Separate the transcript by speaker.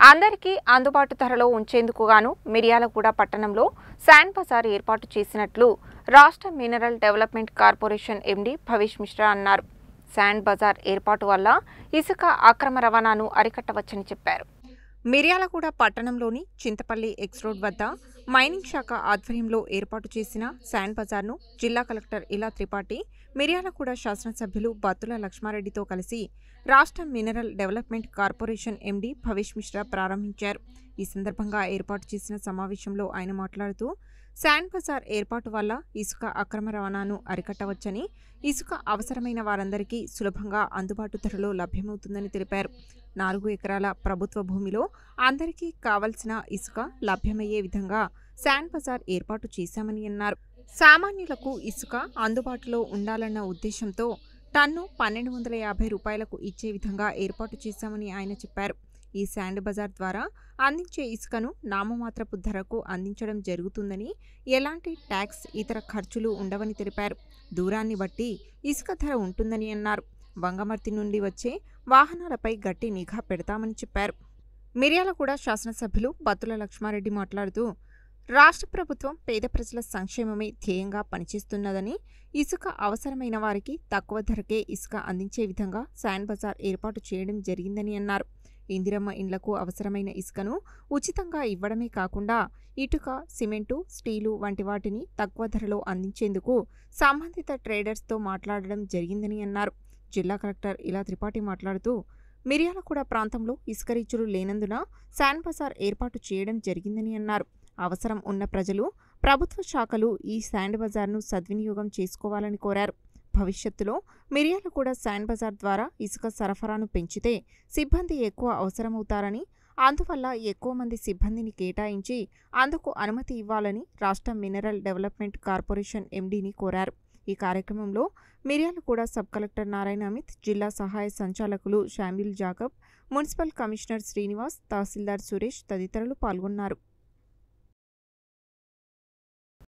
Speaker 1: అందరికీ అందుబాటు ధరలో ఉంచేందుకు గాను మిర్యాలగూడ పట్టణంలో శాండ్ బజార్ ఏర్పాటు చేసినట్లు రాష్ట్ర mineral development corporation MD Bhavesh Mishra అన్నారు. శాండ్ బజార్ ఏర్పాటు వల్ల ఇసుక అక్రమ రవాణాను అరికట్టవచ్చని చెప్పారు. మిర్యాలగూడ పట్టణంలోని చింతపల్లి ఎక్స్ రోడ్ వద్ద మైనింగ్ శాఖ ఆధ్వర్యంలో ఏర్పాటు చేసిన శాండ్ బజార్ను జిల్లా కలెక్టర్ ఇలా త్రిపాఠి, మిర్యాలగూడ శాసనసభ్యులు బత్తుల లక్ష్మారెడ్డితో కలిసి రాష్ట్ర mineral development corporation MD Bhavesh Mishra ప్రారంభించారు. ఈ సందర్భంగా ఏర్పాటు చేసిన సమావేశంలో ఆయన మాట్లాడుతూ, శాండ్ బజార్ ఏర్పాటు వల్ల ఇసుక అక్రమ రవాణాను అరికట్టవచ్చని, ఇసుక అవసరమైన వారందరికీ సులభంగా అందుబాటు ధరలో లభ్యమవుతుందని తెలిపారు. 4 ఎకరాల ప్రభుత్వ భూమిలో అందరికీ కావలసిన ఇసుక లభ్యమయ్యే విధంగా శాండ్ బజార్ ఏర్పాటు చేశామని అన్నారు. సామాన్యులకు ఇసుక అందుబాటులో ఉండాలన్న ఉద్దేశంతో టన్ను 1250 రూపాయలకు ఇచ్చే విధంగా ఏర్పాటు చేశామని ఆయన చెప్పారు. ఈ శాండ్ బజార్ ద్వారా అందించే ఇసుకను నామమాత్రపు ధరకు అందించడం జరుగుతుందని, ఎలాంటి ట్యాక్స్ ఇతర ఖర్చులు ఉండవని తెలిపారు. దూరాన్ని బట్టి ఇసుక ధర ఉంటుందని అన్నారు. వంగమర్తి నుండి వచ్చే వాహనాలపై గట్టి నిఘా పెడతామని చెప్పారు. మిర్యాలగూడ శాసనసభ్యులు బత్తుల లక్ష్మారెడ్డి మాట్లాడుతూ, రాష్ట్ర ప్రభుత్వం పేద ప్రజల సంక్షేమమే ధ్యేయంగా పనిచేస్తున్నదని, ఇసుక అవసరమైన వారికి తక్కువ ధరకే ఇసుక అందించే విధంగా శాండ్ బజార్ ఏర్పాటు చేయడం జరిగిందని అన్నారు. ఇందిరమ్మ ఇండ్లకు అవసరమైన ఇసుకను ఉచితంగా ఇవ్వడమే కాకుండా ఇటుక, సిమెంటు, స్టీలు వంటి వాటిని తక్కువ ధరలో అందించేందుకు సంబంధిత ట్రేడర్స్తో మాట్లాడడం జరిగిందని అన్నారు. జిల్లా కలెక్టర్ ఇలా త్రిపాఠి మాట్లాడుతూ, మిర్యాలగూడ ప్రాంతంలో ఇసుక రీచులు లేనందున శాండ్ బజార్ ఏర్పాటు చేయడం జరిగిందని అన్నారు. అవసరం ఉన్న ప్రజలు, ప్రభుత్వ శాఖలు ఈ శాండ్ బజార్ను సద్వినియోగం చేసుకోవాలని కోరారు. భవిష్యత్తులో మిర్యాలగూడ శాండ్ బజార్ ద్వారా ఇసుక సరఫరాను పెంచితే సిబ్బంది ఎక్కువ అవసరమవుతారని, అందువల్ల ఎక్కువ మంది సిబ్బందిని కేటాయించి అందుకు అనుమతి ఇవ్వాలని రాష్ట్ర మినరల్ డెవలప్మెంట్ కార్పొరేషన్ ఎండీని కోరారు. ఈ కార్యక్రమంలో మిర్యాలగూడ సబ్ కలెక్టర్ నారాయణ అమిత్, జిల్లా సహాయ సంచాలకులు Samuel Jacob, municipal commissioner Srinivas, తహసీల్దార్ సురేష్ తదితరులు పాల్గొన్నారు.